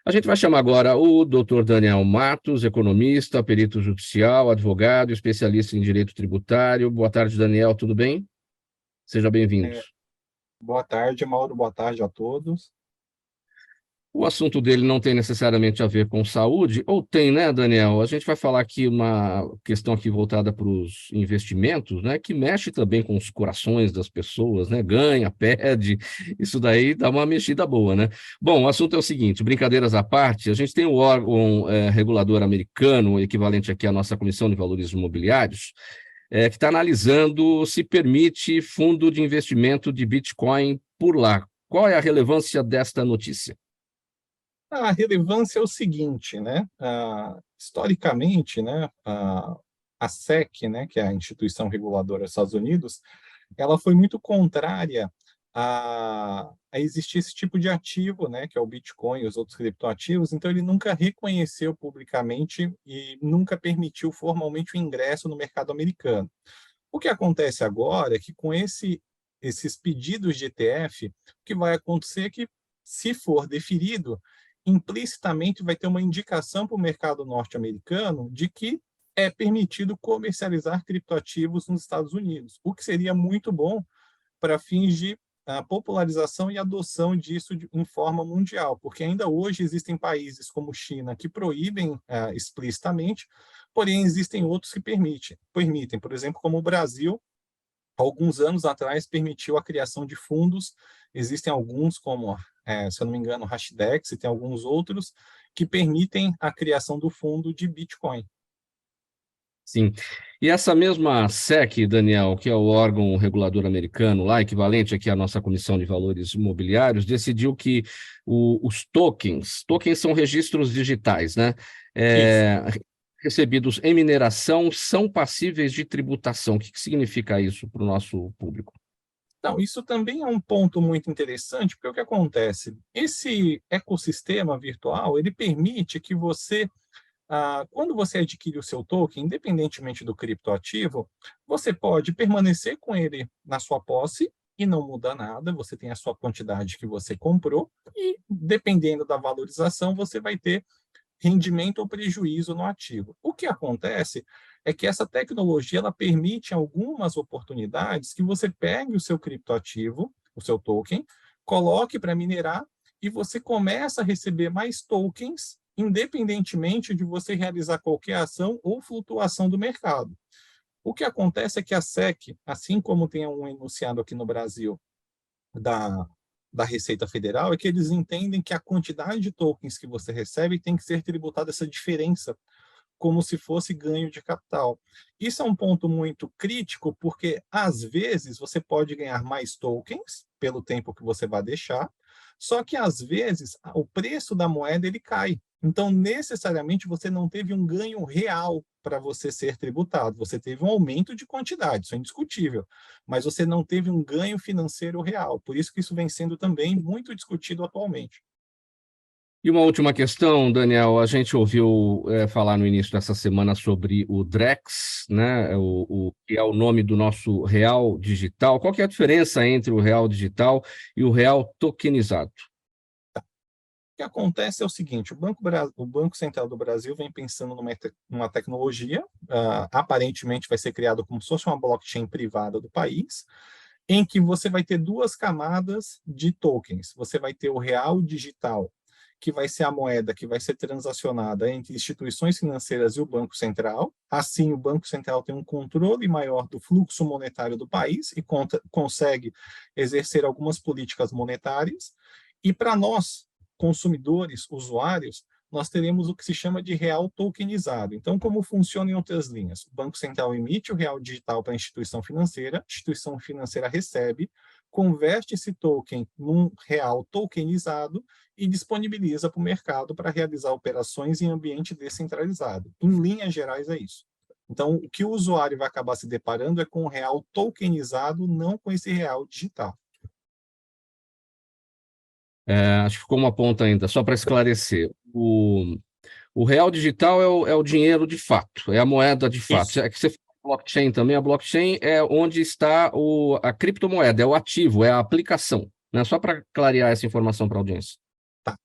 A gente vai chamar agora o doutor Daniel Matos, economista, perito judicial, advogado, especialista em direito tributário. Boa tarde, Daniel, tudo bem? Seja bem-vindo. É, boa tarde, Mauro. Boa tarde a todos. O assunto dele não tem necessariamente a ver com saúde, ou tem, né, Daniel? A gente vai falar aqui uma questão aqui voltada para os investimentos, né, que mexe também com os corações das pessoas, né? Ganha, perde, isso daí dá uma mexida boa, né? Bom, o assunto é o seguinte, brincadeiras à parte, a gente tem o órgão regulador americano, equivalente aqui à nossa Comissão de Valores Imobiliários, que está analisando se permite fundo de investimento de Bitcoin por lá. Qual é a relevância desta notícia? A relevância é o seguinte, né? Historicamente, né, a SEC, né, que é a instituição reguladora dos Estados Unidos, ela foi muito contrária a existir esse tipo de ativo, né, que é o Bitcoin e os outros criptoativos. Então, ele nunca reconheceu publicamente e nunca permitiu formalmente o ingresso no mercado americano. O que acontece agora é que com esses pedidos de ETF, o que vai acontecer é que, se for deferido, implicitamente vai ter uma indicação para o mercado norte-americano de que é permitido comercializar criptoativos nos Estados Unidos, o que seria muito bom para fins de popularização e adoção disso em forma mundial, porque ainda hoje existem países como China que proíbem explicitamente, porém existem outros que permitem. Por exemplo, como o Brasil, alguns anos atrás, permitiu a criação de fundos. Existem alguns, como, se eu não me engano, Hashdex, e tem alguns outros que permitem a criação do fundo de Bitcoin. Sim. E essa mesma SEC, Daniel, que é o órgão regulador americano, lá, equivalente aqui à nossa Comissão de Valores Imobiliários, decidiu que os tokens são registros digitais, né? Isso. É, recebidos em mineração são passíveis de tributação. O que significa isso para o nosso público? Então, isso também é um ponto muito interessante, porque o que acontece? Esse ecossistema virtual, ele permite que você, quando você adquire o seu token, independentemente do criptoativo, você pode permanecer com ele na sua posse e não muda nada, você tem a sua quantidade que você comprou e, dependendo da valorização, você vai ter rendimento ou prejuízo no ativo. O que acontece é que essa tecnologia ela permite algumas oportunidades que você pegue o seu criptoativo, o seu token, coloque para minerar e você começa a receber mais tokens, independentemente de você realizar qualquer ação ou flutuação do mercado. O que acontece é que a SEC, assim como tem um enunciado aqui no Brasil da, da Receita Federal, é que eles entendem que a quantidade de tokens que você recebe tem que ser tributada essa diferença como se fosse ganho de capital. Isso é um ponto muito crítico, porque às vezes você pode ganhar mais tokens pelo tempo que você vai deixar, só que às vezes o preço da moeda ele cai. Então, necessariamente, você não teve um ganho real para você ser tributado. Você teve um aumento de quantidade, isso é indiscutível, mas você não teve um ganho financeiro real. Por isso que isso vem sendo também muito discutido atualmente. E uma última questão, Daniel, a gente ouviu falar no início dessa semana sobre o Drex, né? O que é o nome do nosso real digital. Qual que é a diferença entre o real digital e o real tokenizado? O que acontece é o seguinte: o Banco Central do Brasil vem pensando numa tecnologia, aparentemente vai ser criada como se fosse uma blockchain privada do país, em que você vai ter duas camadas de tokens. Você vai ter o real digital, que vai ser a moeda que vai ser transacionada entre instituições financeiras e o Banco Central. Assim, o Banco Central tem um controle maior do fluxo monetário do país e consegue exercer algumas políticas monetárias. E para nós, consumidores, usuários, nós teremos o que se chama de real tokenizado. Então, como funciona em outras linhas? O Banco Central emite o real digital para a instituição financeira recebe, converte esse token num real tokenizado e disponibiliza para o mercado para realizar operações em ambiente descentralizado. Em linhas gerais, é isso. Então, o que o usuário vai acabar se deparando é com o real tokenizado, não com esse real digital. Acho que ficou uma ponta ainda, só para esclarecer. O real digital é o dinheiro de fato, é a moeda de fato. Isso. É que você falou blockchain também, a blockchain é onde está a criptomoeda, é o ativo, é a aplicação, né? Só para clarear essa informação para a audiência. Tá.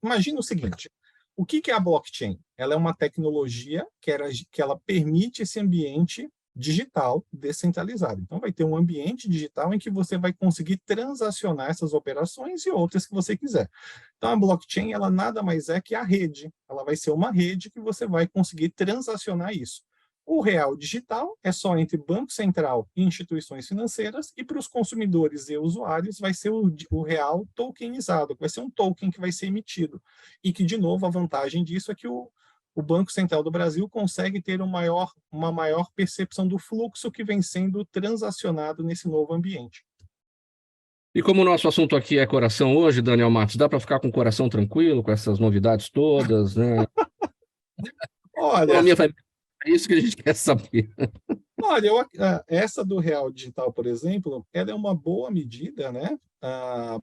Imagina o seguinte, o que é a blockchain? Ela é uma tecnologia que ela permite esse ambiente digital descentralizado. Então, vai ter um ambiente digital em que você vai conseguir transacionar essas operações e outras que você quiser. Então, a blockchain, ela nada mais é que a rede. Ela vai ser uma rede que você vai conseguir transacionar isso. O real digital é só entre Banco Central e instituições financeiras, e para os consumidores e usuários vai ser o real tokenizado, vai ser um token que vai ser emitido. E que, de novo, a vantagem disso é que o Banco Central do Brasil consegue ter uma maior percepção do fluxo que vem sendo transacionado nesse novo ambiente. E como o nosso assunto aqui é coração hoje, Daniel Matos, dá para ficar com o coração tranquilo com essas novidades todas, né? A Olha, economia vai... É isso que a gente quer saber. olha, essa do real digital, por exemplo, ela é uma boa medida, né?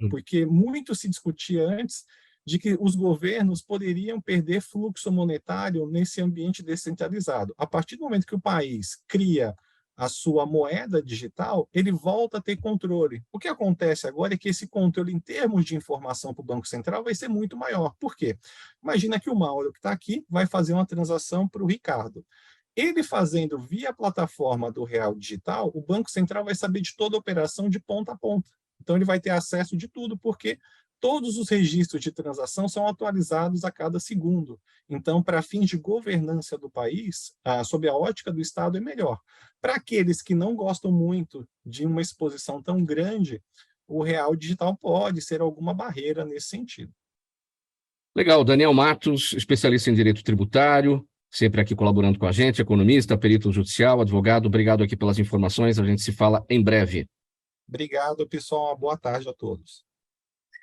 Porque muito se discutia antes de que os governos poderiam perder fluxo monetário nesse ambiente descentralizado. A partir do momento que o país cria a sua moeda digital, ele volta a ter controle. O que acontece agora é que esse controle, em termos de informação para o Banco Central, vai ser muito maior. Por quê? Imagina que o Mauro, que está aqui, vai fazer uma transação para o Ricardo. Ele fazendo via plataforma do Real Digital, o Banco Central vai saber de toda a operação de ponta a ponta. Então, ele vai ter acesso de tudo, porque todos os registros de transação são atualizados a cada segundo. Então, para fins de governança do país, sob a ótica do Estado, é melhor. Para aqueles que não gostam muito de uma exposição tão grande, o Real Digital pode ser alguma barreira nesse sentido. Legal, Daniel Matos, especialista em direito tributário, sempre aqui colaborando com a gente, economista, perito judicial, advogado. Obrigado aqui pelas informações. A gente se fala em breve. Obrigado, pessoal. Uma boa tarde a todos.